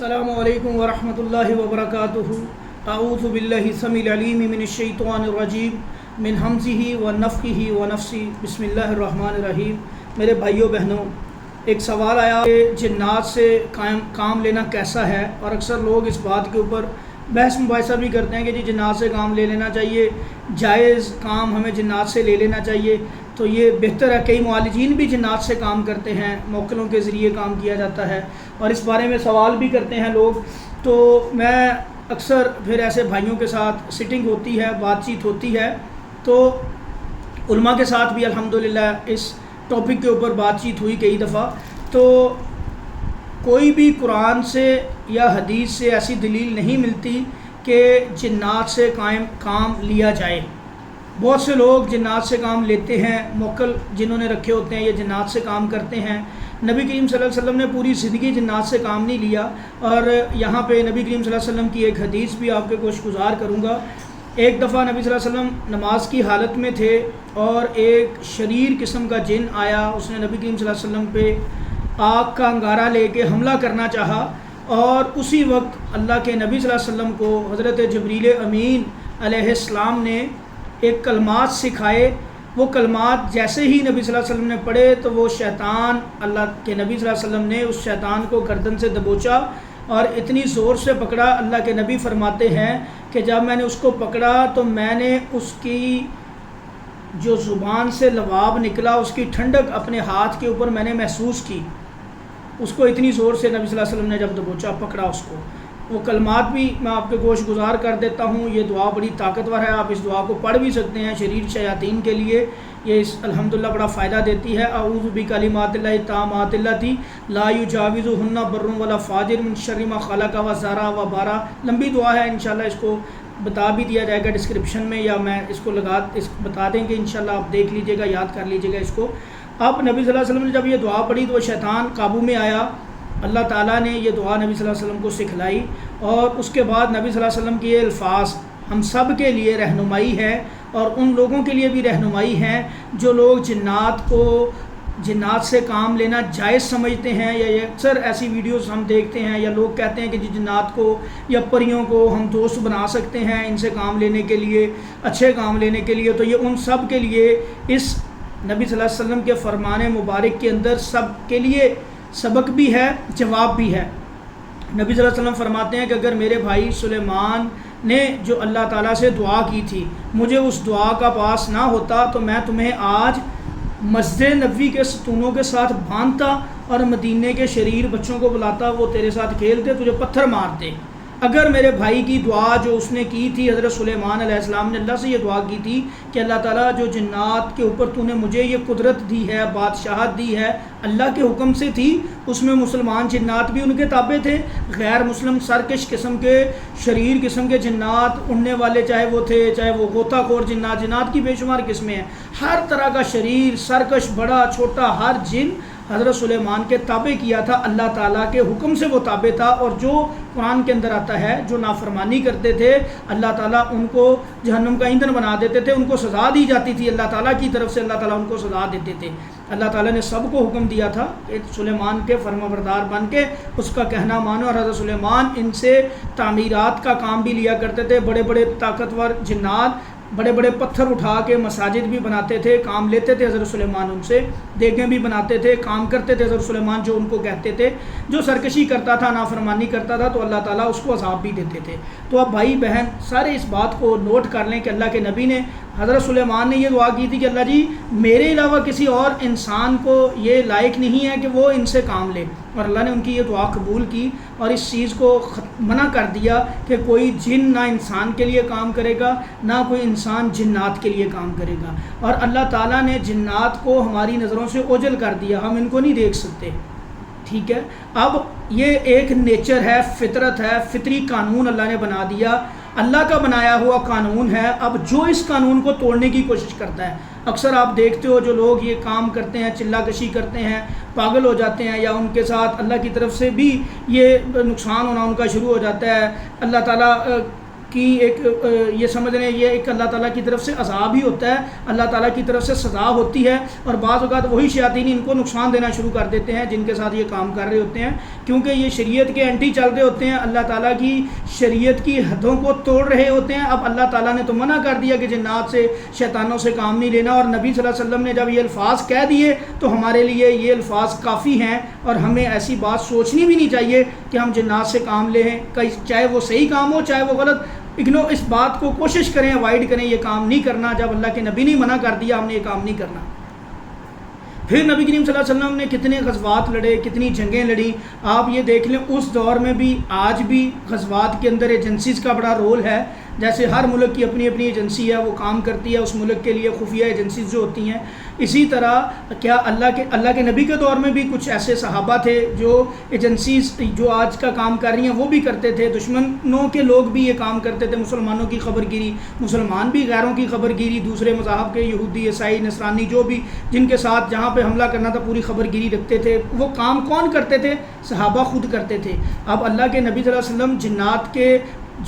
السلام علیکم ورحمۃ اللہ وبرکاتہ۔ اعوذ باللہ السمیع العلیم من الشیطان الرجیم من ہمزہ ونفخہ ونفثہ، بسم اللہ الرحمن الرحیم۔ میرے بھائیوں بہنوں، ایک سوال آیا کہ جنات سے کام لینا کیسا ہے، اور اکثر لوگ اس بات کے اوپر بحث مباحثہ بھی کرتے ہیں کہ جی جنات سے کام لے لینا چاہیے، جائز کام ہمیں جنات سے لے لینا چاہیے۔ تو یہ بہتر ہے، کئی معالجین بھی جنات سے کام کرتے ہیں، موکلوں کے ذریعے کام کیا جاتا ہے، اور اس بارے میں سوال بھی کرتے ہیں لوگ۔ تو میں اکثر پھر ایسے بھائیوں کے ساتھ سٹنگ ہوتی ہے، بات چیت ہوتی ہے، تو علماء کے ساتھ بھی الحمدللہ اس ٹاپک کے اوپر بات چیت ہوئی کئی دفعہ۔ تو کوئی بھی قرآن سے یا حدیث سے ایسی دلیل نہیں ملتی کہ جنات سے کام لیا جائے۔ بہت سے لوگ جنات سے کام لیتے ہیں، موکل جنہوں نے رکھے ہوتے ہیں یہ جنات سے کام کرتے ہیں۔ نبی کریم صلی اللہ علیہ وسلم نے پوری زندگی جنات سے کام نہیں لیا، اور یہاں پہ نبی کریم صلی اللہ علیہ وسلم کی ایک حدیث بھی آپ کے گوش گزار کروں گا۔ ایک دفعہ نبی صلی اللہ علیہ وسلم نماز کی حالت میں تھے، اور ایک شریر قسم کا جن آیا، اس نے نبی کریم صلی اللہ علیہ وسلم پہ آگ کا انگارہ لے کے حملہ کرنا چاہا، اور اسی وقت اللہ کے نبی صلی اللہ علیہ وسلم کو حضرت جبریل امین علیہ السلام نے ایک کلمات سکھائے۔ وہ کلمات جیسے ہی نبی صلی اللہ علیہ وسلم نے پڑھے تو وہ شیطان، اللہ کے نبی صلی اللہ علیہ وسلم نے اس شیطان کو گردن سے دبوچا اور اتنی زور سے پکڑا۔ اللہ کے نبی فرماتے ہیں کہ جب میں نے اس کو پکڑا تو میں نے اس کی جو زبان سے لباب نکلا، اس کی ٹھنڈک اپنے ہاتھ کے اوپر میں نے محسوس کی۔ اس کو اتنی زور سے نبی صلی اللہ علیہ وسلم نے جب دبوچا، پکڑا اس کو۔ وہ کلمات بھی میں آپ کے گوش گزار کر دیتا ہوں۔ یہ دعا بڑی طاقتور ہے، آپ اس دعا کو پڑھ بھی سکتے ہیں شریر شیاطین کے لیے، یہ الحمدللہ بڑا فائدہ دیتی ہے۔ اعوذ بکلمات اللہ التامات اللاتی لا یجاوزہن بر ولا فاجر من شر ما خلق وزرع وبرا۔ لمبی دعا ہے، انشاءاللہ اس کو بتا بھی دیا جائے گا ڈسکرپشن میں، یا میں اس کو بتا دیں کہ انشاءاللہ آپ دیکھ لیجئے گا، یاد کر لیجئے گا اس کو۔ اب نبی صلی اللہ علیہ وسلم نے جب یہ دعا پڑھی تو وہ شیطان قابو میں آیا۔ اللہ تعالیٰ نے یہ دعا نبی صلی اللہ علیہ وسلم کو سکھلائی، اور اس کے بعد نبی صلی اللہ علیہ وسلم کے یہ الفاظ ہم سب کے لیے رہنمائی ہے، اور ان لوگوں کے لیے بھی رہنمائی ہے جو لوگ جنات سے کام لینا جائز سمجھتے ہیں، یا یہ اکثر ایسی ویڈیوز ہم دیکھتے ہیں، یا لوگ کہتے ہیں کہ جنات کو یا پریوں کو ہم دوست بنا سکتے ہیں ان سے کام لینے کے لیے، اچھے کام لینے کے لیے۔ تو یہ ان سب کے لیے اس نبی صلی اللہ علیہ وسلم کے فرمان مبارک کے اندر سب کے لیے سبق بھی ہے، جواب بھی ہے۔ نبی صلی اللہ علیہ وسلم فرماتے ہیں کہ اگر میرے بھائی سلیمان نے جو اللہ تعالیٰ سے دعا کی تھی مجھے اس دعا کا پاس نہ ہوتا تو میں تمہیں آج مسجد نبوی کے ستونوں کے ساتھ باندھتا، اور مدینے کے شریر بچوں کو بلاتا، وہ تیرے ساتھ کھیلتے، تجھے پتھر مارتے۔ اگر میرے بھائی کی دعا جو اس نے کی تھی، حضرت سلیمان علیہ السلام نے اللہ سے یہ دعا کی تھی کہ اللہ تعالیٰ جو جنات کے اوپر تو نے مجھے یہ قدرت دی ہے، بادشاہت دی ہے، اللہ کے حکم سے تھی، اس میں مسلمان جنات بھی ان کے تابع تھے، غیر مسلم سرکش قسم کے شریر قسم کے جنات، اڑنے والے چاہے وہ تھے، چاہے وہ غوطہ خور جنات کی بے شمار قسمیں ہیں، ہر طرح کا شریر، سرکش، بڑا چھوٹا، ہر جن حضرت سلیمان کے تابع کیا تھا، اللہ تعالیٰ کے حکم سے وہ تابع تھا۔ اور جو قرآن کے اندر آتا ہے، جو نافرمانی کرتے تھے اللہ تعالیٰ ان کو جہنم کا ایندھن بنا دیتے تھے، ان کو سزا دی جاتی تھی اللہ تعالیٰ کی طرف سے، اللہ تعالیٰ ان کو سزا دیتے تھے۔ اللہ تعالیٰ نے سب کو حکم دیا تھا کہ سلیمان کے فرمانبردار بن کے اس کا کہنا مانو، اور حضرت سلیمان ان سے تعمیرات کا کام بھی لیا کرتے تھے۔ بڑے بڑے طاقتور جنات بڑے بڑے پتھر اٹھا کے مساجد بھی بناتے تھے، کام لیتے تھے حضرت سلیمان ان سے، دیگیں بھی بناتے تھے، کام کرتے تھے حضرت سلیمان جو ان کو کہتے تھے۔ جو سرکشی کرتا تھا، نافرمانی کرتا تھا تو اللہ تعالیٰ اس کو عذاب بھی دیتے تھے۔ تو اب بھائی بہن سارے اس بات کو نوٹ کر لیں کہ اللہ کے نبی نے، حضرت سلیمان نے یہ دعا کی تھی کہ اللہ جی میرے علاوہ کسی اور انسان کو یہ لائق نہیں ہے کہ وہ ان سے کام لے، اور اللہ نے ان کی یہ دعا قبول کی، اور اس چیز کو منع کر دیا کہ کوئی جن نہ انسان کے لیے کام کرے گا، نہ کوئی انسان جنات کے لیے کام کرے گا۔ اور اللہ تعالیٰ نے جنات کو ہماری نظروں سے اوجھل کر دیا، ہم ان کو نہیں دیکھ سکتے، ٹھیک ہے۔ اب یہ ایک نیچر ہے، فطرت ہے، فطری قانون اللہ نے بنا دیا، اللہ کا بنایا ہوا قانون ہے۔ اب جو اس قانون کو توڑنے کی کوشش کرتا ہے، اکثر آپ دیکھتے ہو جو لوگ یہ کام کرتے ہیں، چلہ کشی کرتے ہیں، پاگل ہو جاتے ہیں، یا ان کے ساتھ اللہ کی طرف سے بھی یہ نقصان ہونا ان کا شروع ہو جاتا ہے۔ اللہ تعالیٰ کی ایک یہ سمجھ لیں یہ ایک اللہ تعالیٰ کی طرف سے عذاب ہی ہوتا ہے، اللہ تعالیٰ کی طرف سے سزا ہوتی ہے، اور بعض اوقات وہی شیاطین ان کو نقصان دینا شروع کر دیتے ہیں جن کے ساتھ یہ کام کر رہے ہوتے ہیں، کیونکہ یہ شریعت کے اینٹی چل رہے ہوتے ہیں، اللہ تعالیٰ کی شریعت کی حدوں کو توڑ رہے ہوتے ہیں۔ اب اللہ تعالیٰ نے تو منع کر دیا کہ جنات سے شیطانوں سے کام نہیں لینا، اور نبی صلی اللہ علیہ وسلم نے جب یہ الفاظ کہہ دیے تو ہمارے لیے یہ الفاظ کافی ہیں، اور ہمیں ایسی بات سوچنی بھی نہیں چاہیے کہ ہم جنات سے کام لیں، چاہے وہ صحیح کام ہو چاہے وہ غلط، اس بات کو کوشش کریں، اوائڈ کریں، یہ کام نہیں کرنا۔ جب اللہ کے نبی نے منع کر دیا ہم نے یہ کام نہیں کرنا۔ پھر نبی کریم صلی اللہ علیہ وسلم نے کتنے غزوات لڑے، کتنی جنگیں لڑیں، آپ یہ دیکھ لیں اس دور میں بھی آج بھی غزوات کے اندر ایجنسیز کا بڑا رول ہے۔ جیسے ہر ملک کی اپنی اپنی ایجنسی ہے، وہ کام کرتی ہے اس ملک کے لیے، خفیہ ایجنسیز جو ہوتی ہیں۔ اسی طرح کیا اللہ کے نبی کے دور میں بھی کچھ ایسے صحابہ تھے جو ایجنسیز جو آج کا کام کر رہی ہیں وہ بھی کرتے تھے، دشمنوں کے لوگ بھی یہ کام کرتے تھے، مسلمانوں کی خبر گیری، مسلمان بھی غیروں کی خبر گیری، دوسرے مذاہب کے یہودی، عیسائی، نصرانی جو بھی جن کے ساتھ جہاں پہ حملہ کرنا تھا پوری خبر گیری رکھتے تھے۔ وہ کام کون کرتے تھے؟ صحابہ خود کرتے تھے۔ اب اللہ کے نبی صلی اللہ علیہ وسلم جنات کے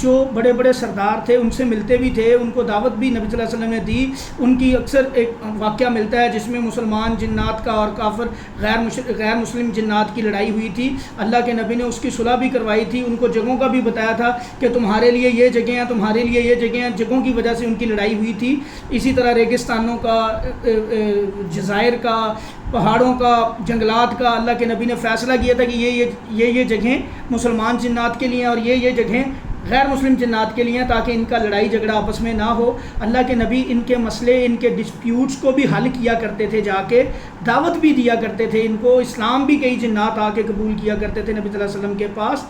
جو بڑے بڑے سردار تھے ان سے ملتے بھی تھے، ان کو دعوت بھی نبی صلی اللہ علیہ وسلم نے دی۔ ان کی اکثر ایک واقعہ ملتا ہے جس میں مسلمان جنات کا اور کافر غیر مسلم جنات کی لڑائی ہوئی تھی، اللہ کے نبی نے اس کی صلح بھی کروائی تھی، ان کو جگہوں کا بھی بتایا تھا کہ تمہارے لیے یہ جگہیں ہیں، تمہارے لیے یہ جگہیں ہیں، جگہوں کی وجہ سے ان کی لڑائی ہوئی تھی۔ اسی طرح ریگستانوں کا، جزائر کا، پہاڑوں کا، جنگلات کا اللہ کے نبی نے فیصلہ کیا تھا کہ یہ جگہیں مسلمان جنات کے لیے ہیں اور یہ جگہیں غیر مسلم جنات کے لیے ہیں، تاکہ ان کا لڑائی جھگڑا آپس میں نہ ہو۔ اللہ کے نبی ان کے مسئلے، ان کے ڈسپیوٹس کو بھی حل کیا کرتے تھے، جا کے دعوت بھی دیا کرتے تھے، ان کو اسلام بھی کئی جنات آ کے قبول کیا کرتے تھے نبی صلی اللہ علیہ وسلم کے پاس۔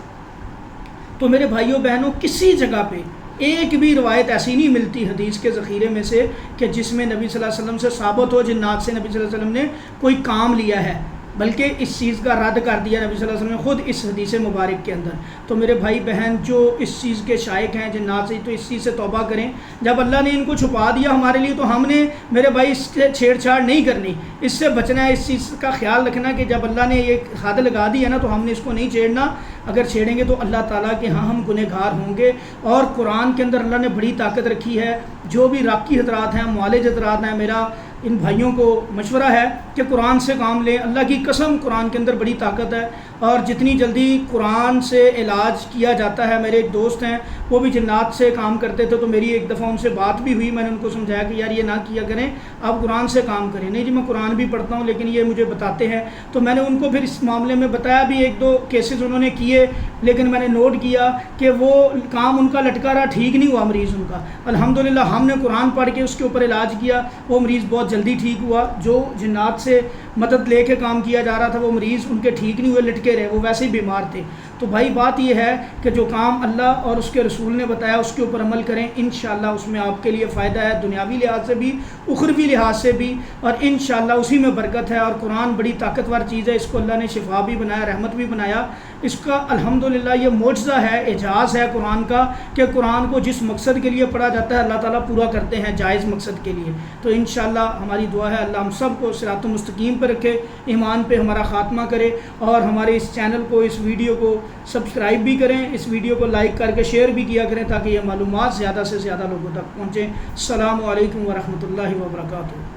تو میرے بھائیوں بہنوں، کسی جگہ پہ ایک بھی روایت ایسی نہیں ملتی حدیث کے ذخیرے میں سے کہ جس میں نبی صلی اللہ علیہ وسلم سے ثابت ہو جنات سے نبی صلی اللہ علیہ وسلم نے کوئی کام لیا ہے، بلکہ اس چیز کا رد کر دیا نبی صلی اللہ علیہ وسلم نے خود اس حدیث مبارک کے اندر۔ تو میرے بھائی بہن جو اس چیز کے شائق ہیں جنات سے، تو اس چیز سے توبہ کریں۔ جب اللہ نے ان کو چھپا دیا ہمارے لیے تو ہم نے میرے بھائی اس سے چھیڑ چھاڑ نہیں کرنی، اس سے بچنا ہے، اس چیز کا خیال رکھنا کہ جب اللہ نے یہ حد لگا دی ہے نا تو ہم نے اس کو نہیں چھیڑنا۔ اگر چھیڑیں گے تو اللہ تعالیٰ کے ہاں ہم گنہگار ہوں گے۔ اور قرآن کے اندر اللہ نے بڑی طاقت رکھی ہے۔ جو بھی راقی حضرات ہیں، معالج حضرات ہیں، میرا ان بھائیوں کو مشورہ ہے کہ قرآن سے کام لیں۔ اللہ کی قسم قرآن کے اندر بڑی طاقت ہے، اور جتنی جلدی قرآن سے علاج کیا جاتا ہے۔ میرے ایک دوست ہیں وہ بھی جنات سے کام کرتے تھے، تو میری ایک دفعہ ان سے بات بھی ہوئی، میں نے ان کو سمجھایا کہ یار یہ نہ کیا کریں، آپ قرآن سے کام کریں۔ نہیں جی میں قرآن بھی پڑھتا ہوں لیکن یہ مجھے بتاتے ہیں، تو میں نے ان کو پھر اس معاملے میں بتایا بھی، ایک دو کیسز انہوں نے کیے، لیکن میں نے نوٹ کیا کہ وہ کام ان کا لٹکا رہا، ٹھیک نہیں ہوا مریض ان کا۔ الحمدللہ ہم نے قرآن پڑھ کے اس کے اوپر علاج کیا، وہ مریض بہت جلدی ٹھیک ہوا۔ جو جنات سے مدد لے کے کام کیا جا رہا تھا وہ مریض ان کے ٹھیک نہیں ہوئے، لٹکے رہے، وہ ویسے ہی بیمار تھے۔ تو بھائی بات یہ ہے کہ جو کام اللہ اور اس کے رسول نے بتایا اس کے اوپر عمل کریں، انشاءاللہ اس میں آپ کے لیے فائدہ ہے، دنیاوی لحاظ سے بھی، اخروی لحاظ سے بھی، اور انشاءاللہ اسی میں برکت ہے۔ اور قرآن بڑی طاقتور چیز ہے، اس کو اللہ نے شفا بھی بنایا، رحمت بھی بنایا۔ اس کا الحمدللہ یہ معجزہ ہے، اعجاز ہے قرآن کا، کہ قرآن کو جس مقصد کے لیے پڑھا جاتا ہے اللہ تعالیٰ پورا کرتے ہیں، جائز مقصد کے لیے۔ تو انشاءاللہ ہماری دعا ہے اللہ ہم سب کو صراط مستقیم پر رکھے، ایمان پہ ہمارا خاتمہ کرے، اور ہمارے اس چینل کو، اس ویڈیو کو سبسکرائب بھی کریں، اس ویڈیو کو لائک کر کے شیئر بھی کیا کریں تاکہ یہ معلومات زیادہ سے زیادہ لوگوں تک پہنچیں۔ السلام علیکم ورحمۃ اللہ وبرکاتہ۔